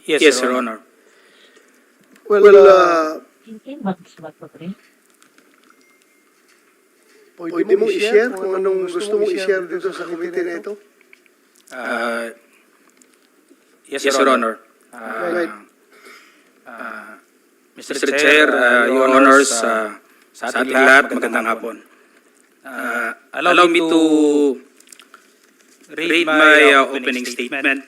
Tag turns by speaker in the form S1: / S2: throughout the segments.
S1: Yes, Your Honor.
S2: Well, pwede mo i-share kung anong gusto mo i-share dito sa committee na ito?
S1: Yes, Your Honor.
S2: Right.
S1: Mr. Chair, Your Honors, sa ating lahat, magandang hapon. Allow me to read my opening statement.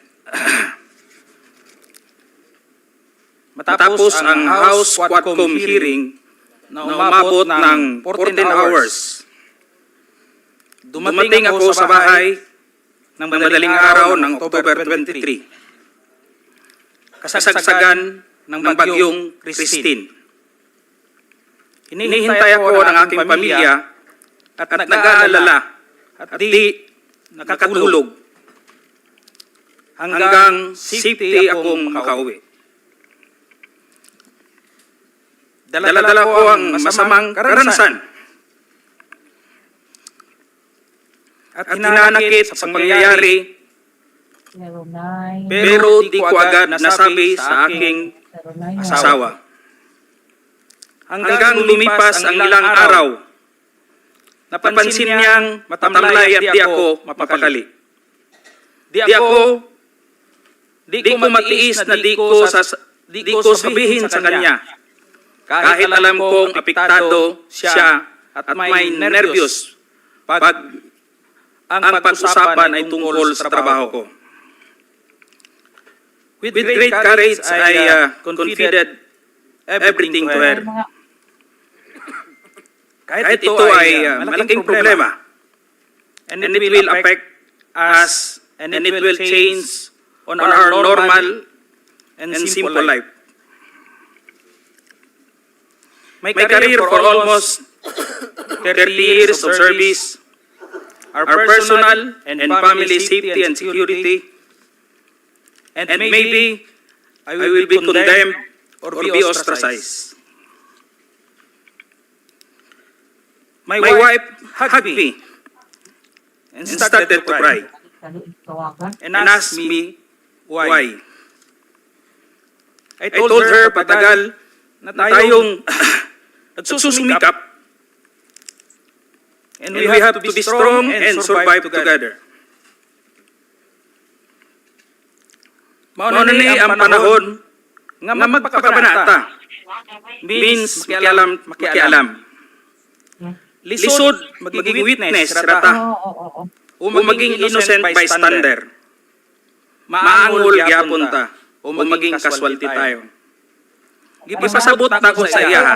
S1: Matapos ang House Quadcom hearing na umabot ng 14 hours, dumating ako sa bahay ng madaling araw ng October 23. Kasagsagan ng bagyong Christine. Hinihintay ako ng aking pamilya at nag-aalala at di nakatulog hanggang safety akong makauwi. Dala-dala ko ang masamang karanasan at hinanakit sa pangyayari, pero di ko agad nasabi sa aking asawa. Hanggang lumipas ang ilang araw, napansin niyang matamlay at di ako mapakali. Di ko matiis na di ko sabihin sa kanya, kahit alam kong apektado siya at may nervyos pag ang pag-usapan ay tungkol sa trabaho ko. With great courage, I confided everything to her. Kahit ito ay malaking problema, and it will affect us, and it will change on our normal and simple life. My career for almost 30 years of service, our personal and family safety and security, and maybe I will be condemned or be ostracized. My wife hugged me and started to cry and asked me why. I told her patagal na tayong nagsusumikap and we have to be strong and survive together. Mauna ni ang panahon nga magpakabanata means makialam. Lisod, magiging witness, rata, o maging innocent bystander. Maangol gyapon ta, o maging casualty tayo. Ipasabot na ko sa iya.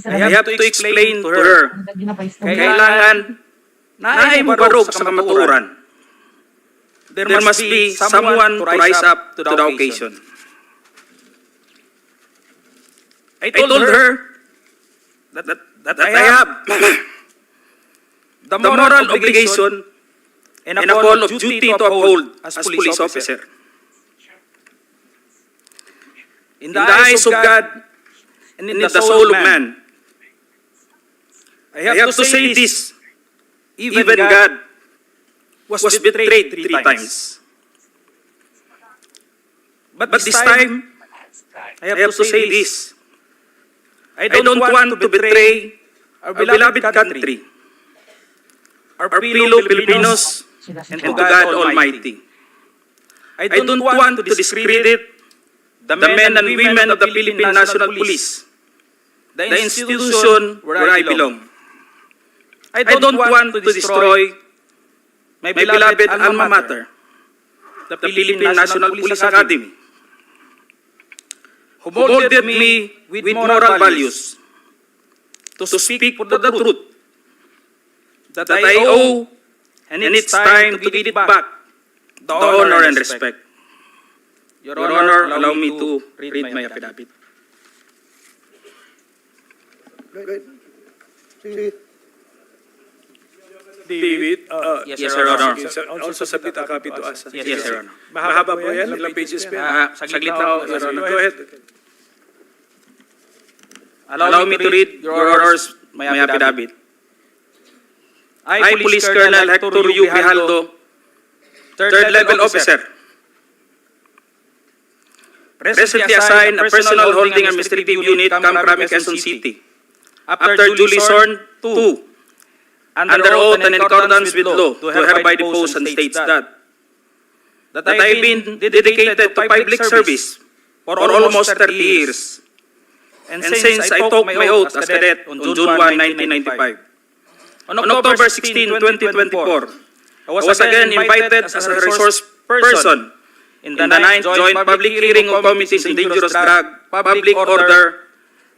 S1: I have to explain to her. Kailangan na ay barog sa kamaturan. There must be someone to rise up to the occasion. I told her that I have the moral obligation and a call of duty to uphold as police officer. In the eyes of God and in the soul of man, I have to say this, even God was betrayed 3 times. But this time, I have to say this, I don't want to betray our beloved country, our fellow Filipinos, and to God Almighty. I don't want to discredit the men and women of the Philippine National Police, the institution where I belong. I don't want to destroy my beloved alma mater, the Philippine National Police Academy, who molded me with moral values to speak for the truth that I owe, and it's time to give it back the honor and respect. Your Honor, allow me to read my affidavit.
S2: Right. Sige.
S3: David,
S1: Yes, Your Honor.
S3: also submit a copy to us.
S1: Yes, Your Honor.
S3: Mahaba po yan? Ilang pages pa yan?
S1: Saglit na, Your Honor.
S3: Go ahead.
S1: Allow me to read Your Honor's my affidavit. I, Police Colonel Hector U. Bijaldo, third level officer, recently assigned a personal holding administrative unit, Kamkrami, Quezon City. After duly sworn to, under oath and in accordance with law, to hereby depose and states that I have been dedicated to public service for almost 30 years. And since I took my oath as cadet on June 1, 1995. On October 16, 2024, I was again invited as a resource person in the 9th Joint Public Hearing of Committees on Dangerous Drug, Public Order,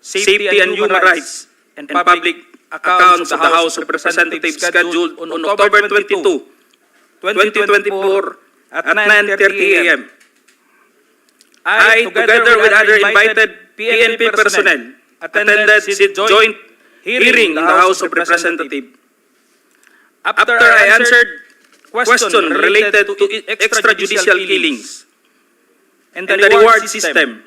S1: Safety and Human Rights, and Public Accounts of the House of Representatives scheduled on October 22, 2024 at 9:30 a.m. I, together with other invited PNP personnel, attended the joint hearing in the House of Representatives. After I answered questions related to extrajudicial killings and the reward system,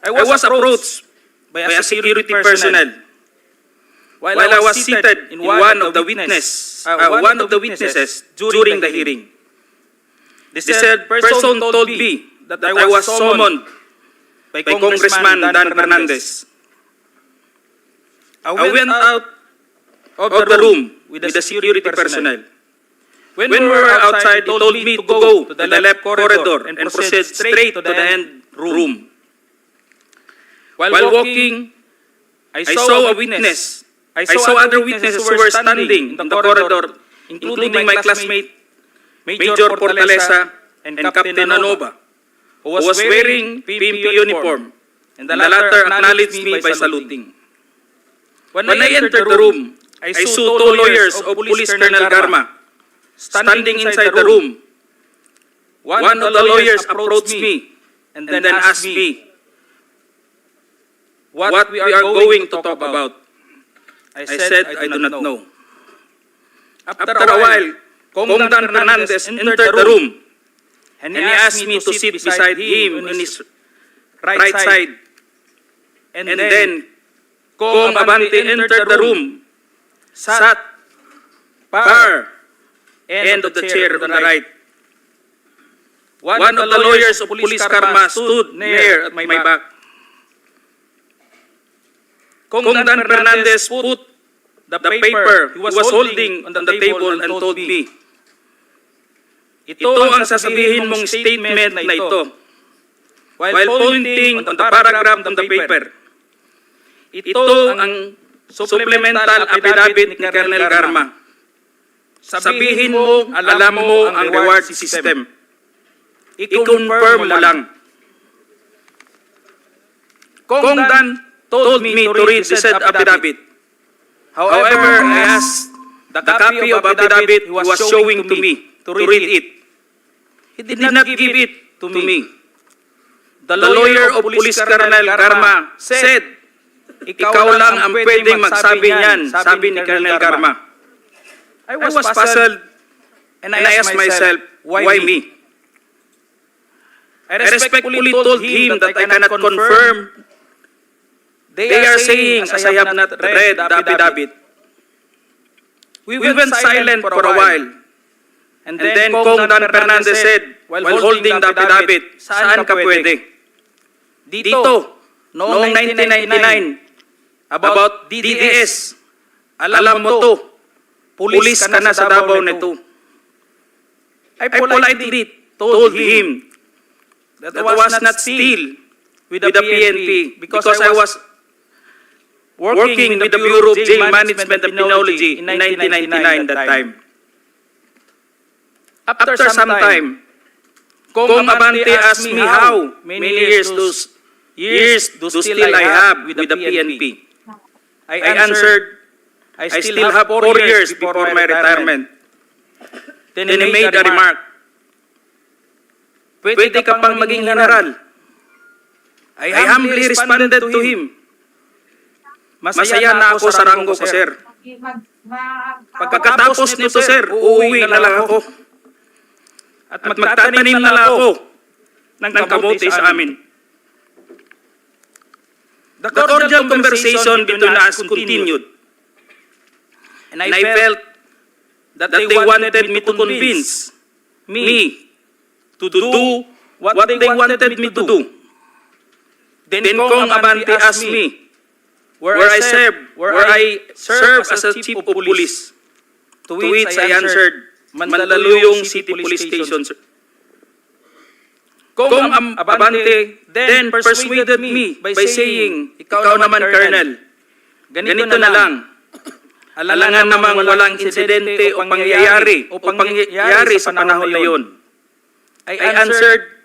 S1: I was approached by a security personnel while I was seated in one of the witnesses during the hearing. The said person told me that I was summoned by Congressman Dan Fernandez. I went out of the room with the security personnel. When we were outside, they told me to go to the left corridor and proceed straight to the end room. While walking, I saw a witness. I saw other witnesses who were standing in the corridor, including my classmate, Major Portalesa, and Captain Anova, who was wearing PNP uniform, and the latter acknowledged me by saluting. When I entered the room, I saw two lawyers of Police Colonel Garma standing inside the room. One of the lawyers approached me and then asked me what we are going to talk about. I said, I do not know. After a while, Kong Dan Fernandez entered the room and he asked me to sit beside him on his right side. And then Kong Abante entered the room, sat far end of the chair on the right. One of the lawyers of Police Karma stood near at my back. Kong Dan Fernandez put the paper he was holding on the table and told me, ito ang sasabihin mong statement na ito. While pointing on the paragraph on the paper, ito ang supplemental affidavit ni Colonel Garma. Sabihin mo, alam mo ang reward system. I-confirm mo lang. Kong Dan told me to read the said affidavit. However, I asked the copy of affidavit he was showing to me to read it. He did not give it to me. The lawyer of Police Colonel Garma said, ikaw lang ang pwedeng magsabi niyan, sabi ni Colonel Garma. I was puzzled and I asked myself, why me? I respectfully told him that I cannot confirm. They are saying, as I have not read the affidavit. We went silent for a while. And then Kong Dan Fernandez said, while holding the affidavit, saan ka pwede? Dito, noong 1999, about DDS, alam mo to, pulis ka na sa Davao nito. I politely told him that I was not still with the PNP because I was working with the Bureau of Jail Management and Penology in 1999 that time. After some time, Kong Abante asked me how many years do still I have with the PNP. I answered, I still have 4 years before my retirement. Then he made a remark, pwede ka pang maging general. I humbly responded to him, masaya na ako sa ranggo ko, sir. Pagkatapos nito, sir, uuwi na lang ako. At magtatanim na lang ako ng kamote sa amin. The cordial conversation between us continued. And I felt that they wanted me to convince me to do what they wanted me to do. Then Kong Abante asked me where I serve as a chief of police. To which I answered, Mandaluyong City Police Station, sir. Kong Abante then persuaded me by saying, ikaw naman, Colonel, ganito na lang. Alangan namang walang insidente o pangyayari sa panahon na yun. I answered,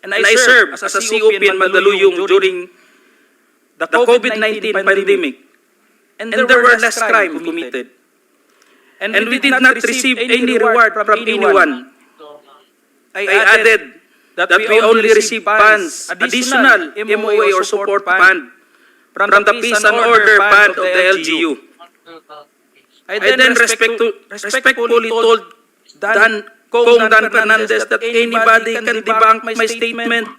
S1: and I served as a COP in Mandaluyong during the COVID-19 pandemic. And there were less crime committed. And we did not receive any reward from anyone. I added that we only receive funds, additional MOA or support fund from the Peace and Order Fund of the LGU. I then respectfully told Kong Dan Fernandez that anybody can debunk my statement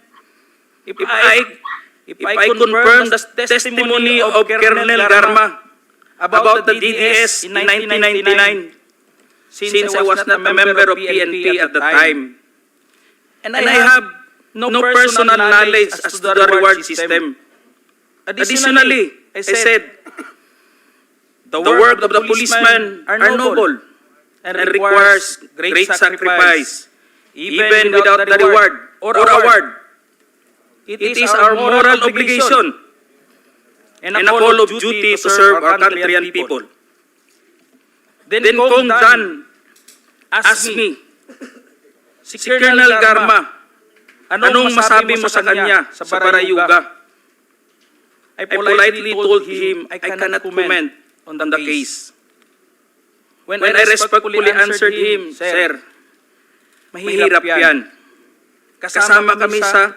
S1: if I confirm the testimony of Colonel Garma about the DDS in 1999, since I was not a member of PNP at the time. And I have no personal knowledge as to the reward system. Additionally, I said, the work of the policemen are noble and requires great sacrifice, even without the reward or award. It is our moral obligation and a call of duty to serve our country and people. Then Kong Dan asked me, si Colonel Garma, anong masabi mo sa kanya sa Barayuga? I politely told him I cannot comment on the case. When I respectfully answered him, Sir, mahirap yan. Kasama kami sa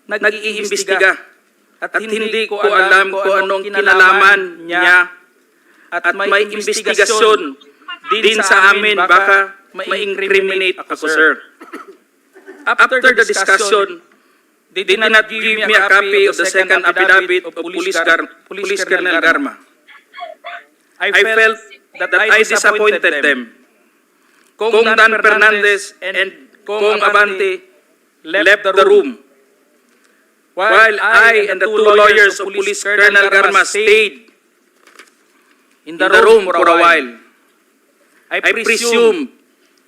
S1: nag-iimbestiga at hindi ko alam kung anong kinalaman niya at may investigasyon din sa amin, baka ma-incriminate ako, sir. After the discussion, they did not give me a copy of the second affidavit of Police Colonel Garma. I felt that I disappointed them. Kong Dan Fernandez and Kong Abante left the room, while I and the two lawyers of Police Colonel Garma stayed in the room for a while. I presume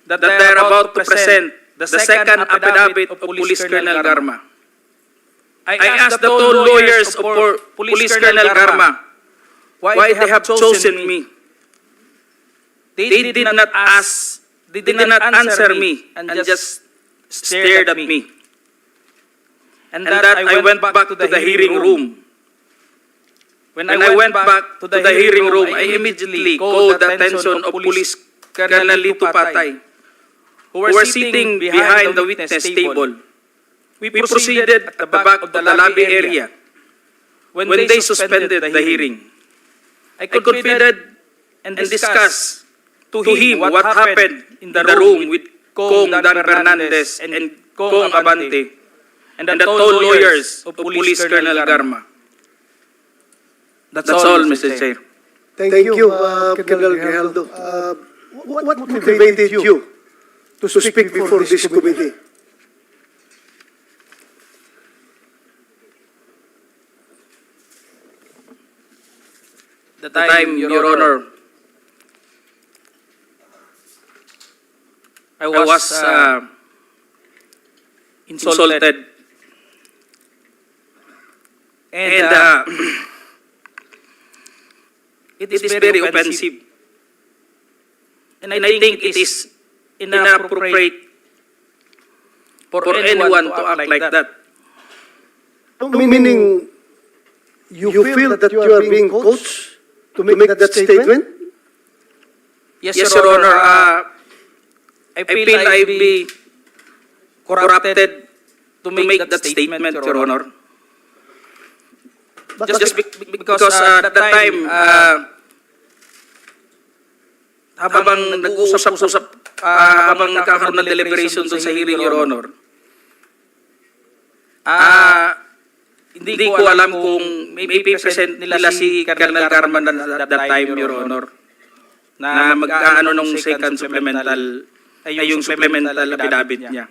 S1: that they are about to present the second affidavit of Police Colonel Garma. I asked the two lawyers of Police Colonel Garma why they have chosen me. They did not answer me and just stared at me. And that I went back to the hearing room. When I went back to the hearing room, I immediately called the attention of Police Colonel Lito Patay, who were sitting behind the witness table. We proceeded at the back of the lobby area when they suspended the hearing. I confided and discussed to him what happened in the room with Kong Dan Fernandez and Kong Abante and the two lawyers of Police Colonel Garma. That's all, Mr. Chair.
S2: Thank you, Colonel Grijaldo. What motivated you to speak before this committee?
S1: The time, Your Honor, I was insulted and it is very offensive. And I think it is inappropriate for anyone to act like that.
S2: Meaning, you feel that you are being coached to make that statement?
S1: Yes, Your Honor. I feel I be corrupted to make that statement, Your Honor. Just because at that time, habang nag-uusap-usap, habang nagkakaroon ng deliberation doon sa hearing, Your Honor, hindi ko alam kung may present nila si Colonel Garma at that time, Your Honor, na mag-aano nung second supplemental, ay yung supplemental affidavit niya.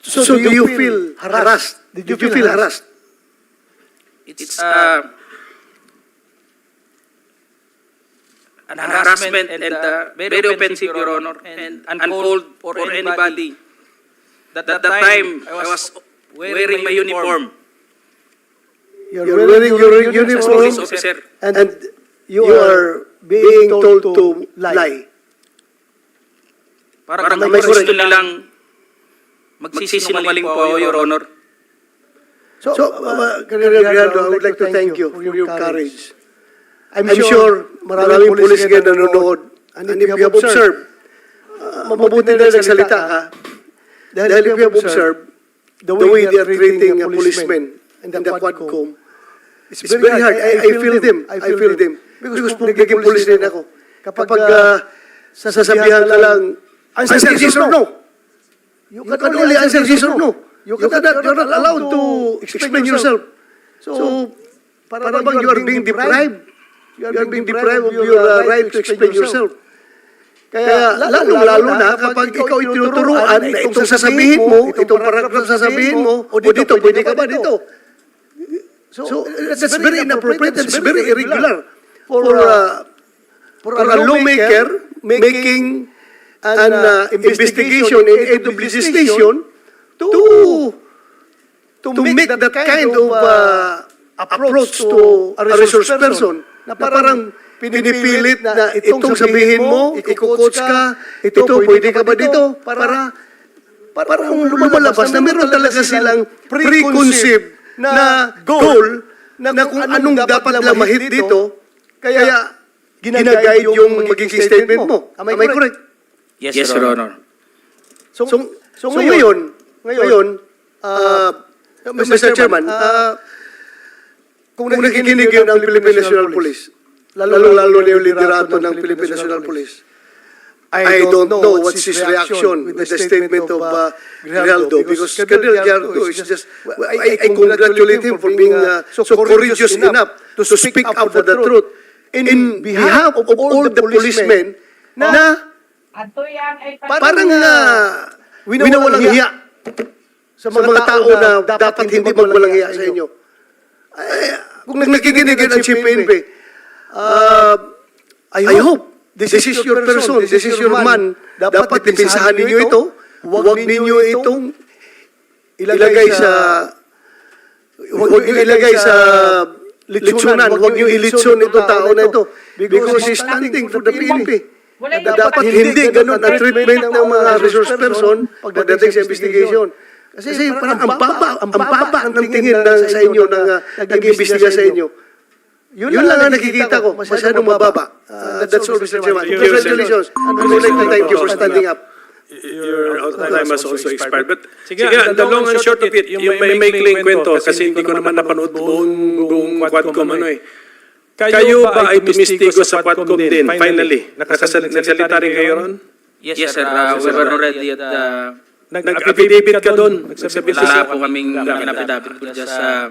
S2: So do you feel harassed? Did you feel harassed?
S1: It's an harassment and very offensive, Your Honor, and uncalled for anybody. That time, I was wearing my uniform.
S2: You're wearing your
S1: As
S2: uniform
S1: police officer.
S2: and you are being told to lie.
S1: Parang
S2: may
S1: gusto
S2: correct.
S1: nilang magsisinungaling po ako, Your Honor.
S2: So, Colonel Grijaldo, I would like to thank you for your courage. I'm sure maraming police ngayon nanonood. And if you have observed, mabuti na nagsalita ka. Dahil if you have observed, the way they are treating policemen in the Quadcom, it's very hard. I feel them. I feel them. Because naging police din ako. Kapag sasabihan ka lang, answer yes or no. You can only answer yes or no. You're not allowed to explain yourself. So, parang you are being deprived. You are being deprived of your right to explain yourself. Kaya lalo na kapag ikaw itinuturuan na itong sasabihin mo, itong paragraph sasabihin mo, o dito, pwede ka ba dito? So, that's very inappropriate and it's very irregular for a lawmaker making an investigation in aid of legislation to make that kind of approach to a resource person na parang pinipilit na itong sabihin mo, iko-coach ka, ito, pwede ka ba dito? Parang lumalabas na meron talaga silang preconceived na goal na kung anong dapat lang mahit dito, kaya ginaguide yung magiging statement mo. Am I correct?
S1: Yes, Your Honor.
S2: So ngayon, Mr. Chairman, kung nakikinig yun ang Philippine National Police, lalo-lalo na yung liderato ng Philippine National Police, I don't know what's his reaction with the statement of Grijaldo, because Colonel Grijaldo is just, I congratulate him for being so courageous enough to speak up for the truth in behalf of all the policemen na parang winawalang hiya sa mga tao na dapat hindi magwalang hiya sa inyo. Kung nakikinig yun ang Chief PNP, I hope this is your person, this is your man. Dapat pinsahan ninyo ito. Huwag ninyo itong ilagay sa litsunan. Huwag niyo ilitsun itong tao na ito. Because he's standing for the PNP. Dapat hindi ganun ang treatment ng mga resource person pagdating sa investigation. Kasi parang ang baba ng tingin sa inyo ng nag-imbestiga sa inyo. Yun lang ang nakikita ko, masyadong mababa. That's all, Mr. Chairman. Congratulations. And I would like to thank you for standing up.
S3: Your time has also expired. But sige, the long and short of it, yung may maikling kwento, kasi hindi ko naman napanood buong Quadcom Kayo ba ay tumistigo sa Quadcom din, finally? Nagsalita rin kayo ron?
S1: Yes, sir. We were already at
S3: Nag-affidavit ka doon?
S1: wala po kaming pinapidapit po dyan sa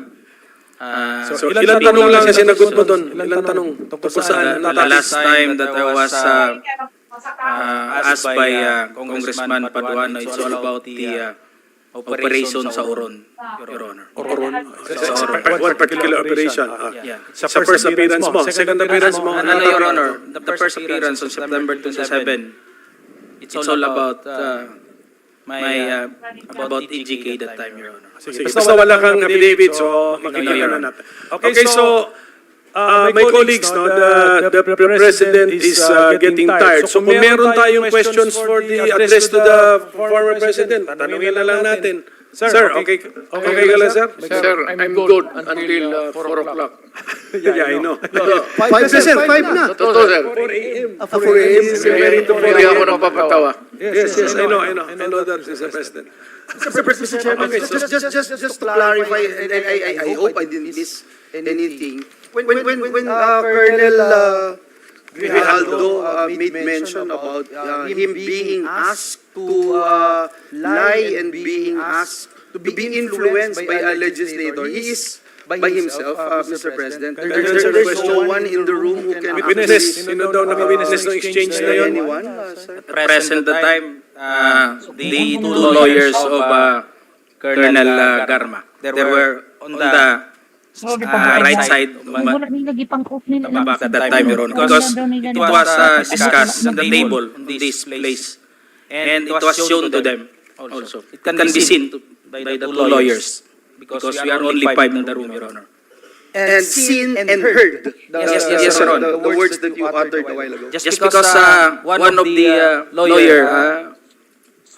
S3: So, ilang tanong lang kasi nagot mo doon? Ilang tanong? Tungkol saan?
S1: the last time that I was asked by Congressman Paduano, it's all about the operation sa Oron, Your Honor.
S3: What particular operation?
S1: Yeah.
S3: Sa first appearance mo? Second appearance mo?
S1: Your Honor, the first appearance on September 27, it's all about about EGK that time, Your Honor.
S3: Basta wala kang affidavit, so makikita na natin. Okay, so my colleagues, no, the President is getting tired. So kung meron tayong questions for the address to the former President, tanungin na lang natin. Sir, okay ka lang, sir?
S4: Sir, I'm good until 4 o'clock.
S3: Yeah, I know.
S2: 5 na.
S4: Totoo, sir.
S2: 4 a.m.
S4: Hindi ako napapatawa.
S3: Yes, I know that, Mr. President.
S2: Mr. Chairman, just to clarify, and I hope I didn't miss anything. When Colonel Grijaldo made mention about him being asked to lie and being asked to be influenced by a legislator, he is by himself, Mr. President. There's no one in the room who can
S3: Witness, sino daw naka-witness ng exchange na yun?
S2: anyone, sir?
S1: Present the time, the two lawyers of Colonel Garma. They were on the right side of back at that time, Your Honor, because it was discussed at the table in this place, and it was shown to them also. It can be seen by the two lawyers, because we are only five in the room, Your Honor.
S5: And seen and heard
S1: Yes, Your Honor.
S5: the words that you uttered a while ago.
S1: Just because one of the lawyer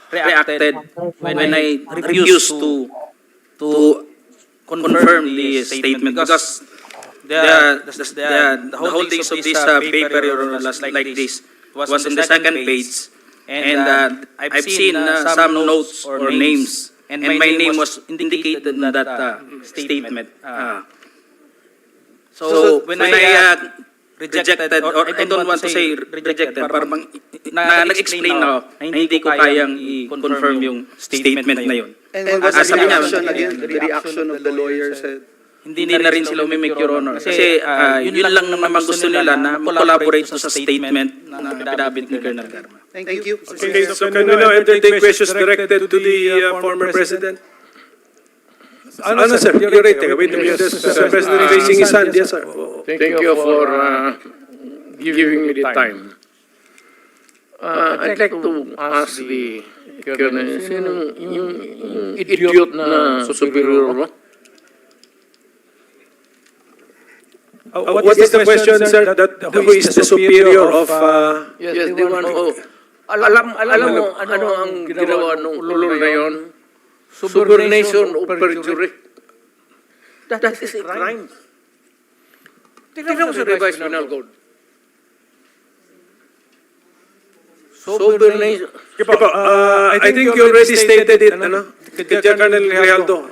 S1: reacted when I refused to confirm the statement, because the holdings of this paper, Your Honor, like this, was on the second page, and I've seen some notes or names, and my name was indicated in that statement. So when I rejected, or I don't want to say rejected, parang nag-explain ako na hindi ko kayang i-confirm yung statement na yun.
S5: And was the
S1: Sabi niya,
S5: reaction again, the reaction of the lawyer said,
S1: hindi na rin sila umimik, Your Honor. Kasi yun lang naman gusto nila na collaborate sa statement na pinabit ni Colonel Garma.
S5: thank you.
S3: Okay, so can we now entertain questions directed to the former president? Ano, sir? You're right. Wait a minute. The president raising his hand. Yes, sir.
S4: Thank you for giving me the time. I'd like to ask the Colonel, sino yung idiot na superior mo?
S3: What is the question, sir? Who is the superior of...
S4: Yes, the one who... Alam mo, ano ang ginawa ng ulol na yun? Subordination of perjury. That is a crime. Tingnan mo sa revised penal code. Subordination.
S3: I think you already stated it, ano? Kaya Colonel Grijaldo.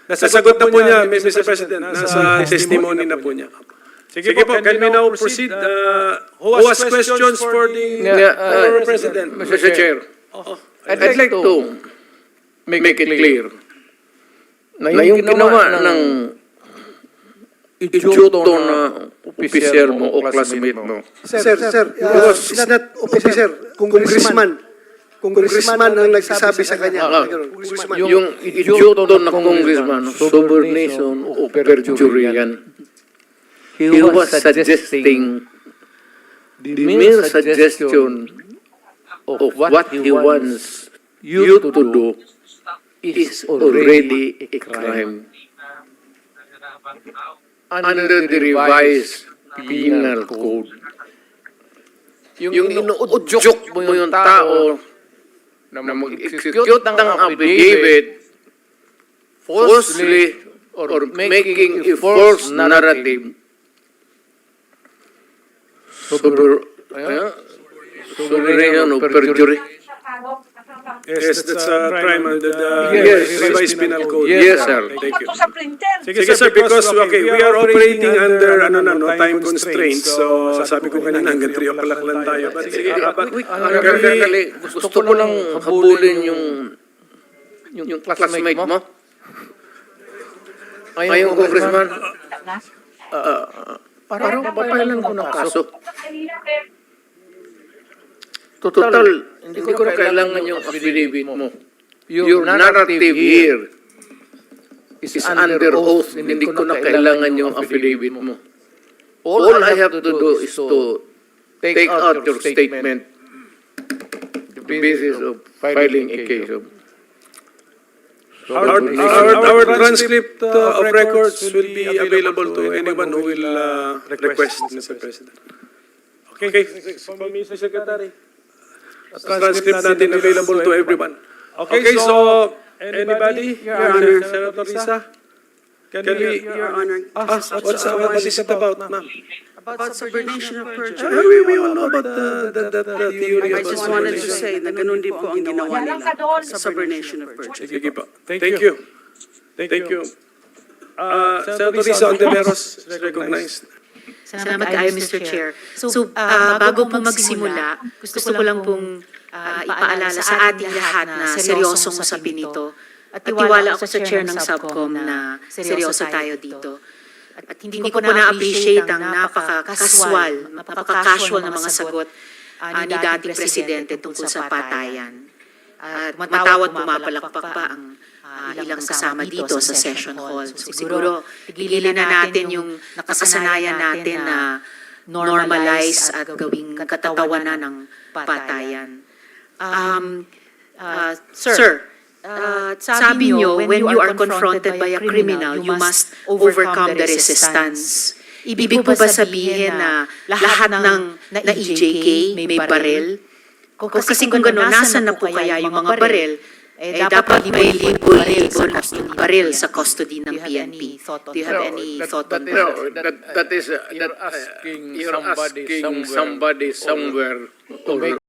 S3: Nasagot na po niya, Mr. President. Nasa testimony na po niya. Sige po, can we now proceed? Who has questions for the former President?
S4: Mr. Chair, I'd like to make it clear na yung ginawa ng idioto na officer mo o classmate mo.
S2: Sir, it's not officer, congressman. Congressman ang nagsasabi sa kanya. Congressman.
S4: Yung idioto na congressman, subordination o perjury yan. He was suggesting, the mere suggestion of what he wants you to do is already a crime under the revised penal code. Yung inuudyok mo yung tao na mag-execute ng affidavit falsely or making a false narrative subordination of perjury.
S3: Yes, that's a crime under the revised penal code.
S4: Yes, sir.
S3: Thank you. Sige, sir, because we are operating under time constraints. So, sabi ko kanina, hanggang 3 o'clock lang tayo. But sige,
S4: Gusto ko lang habulin yung classmate mo. Ayong congressman. Parang papailan ko ng kaso. Total, hindi ko na kailangan yung affidavit mo. Your narrative here is under oath. Hindi ko na kailangan yung affidavit mo. All I have to do is to take out your statement, the basis of filing a case of...
S3: our transcript of records will be available to anyone who will request, Mr. President. Okay, Mr. Secretary. Transcript natin available to everyone. Okay, so anybody? Your Honor. Senator Risa? Can we?
S6: Your Honor.
S3: What is it about, ma'am?
S6: About subordination of perjury.
S3: We all know about the theory
S6: I
S3: about
S6: just wanted to say na ganun din po ang ginawa nila sa subordination of perjury.
S3: Sige po. Thank you. Thank you. Senator Risa Ontiveros is recognized.
S7: Salamat kayo, Mr. Chair. So, bago po magsimula, gusto ko lang pong ipaalala sa ating lahat na seryosong usapin ito. At tiwala ako sa Chair ng Subcom na seryoso tayo dito. At hindi ko po na-appreciate ang napaka-casual na mga sagot ni dating Presidente tungkol sa patayan. At tumatawa at pumapalakpak pa ang ilang kasama dito sa session hall. So siguro, pigilan na natin yung nakasanayan natin na normalize at gawing katatawanan ng patayan. Sir, sabi niyo, when you are confronted by a criminal, you must overcome the resistance. Ibig po ba sabihin na lahat ng na-EJK may baril? Kasi kung gano'n, nasan na po kaya yung mga baril? Dapat may libon baril sa custody ng PNP. Do you have any thought on that?
S4: No, that is, you're asking somebody somewhere to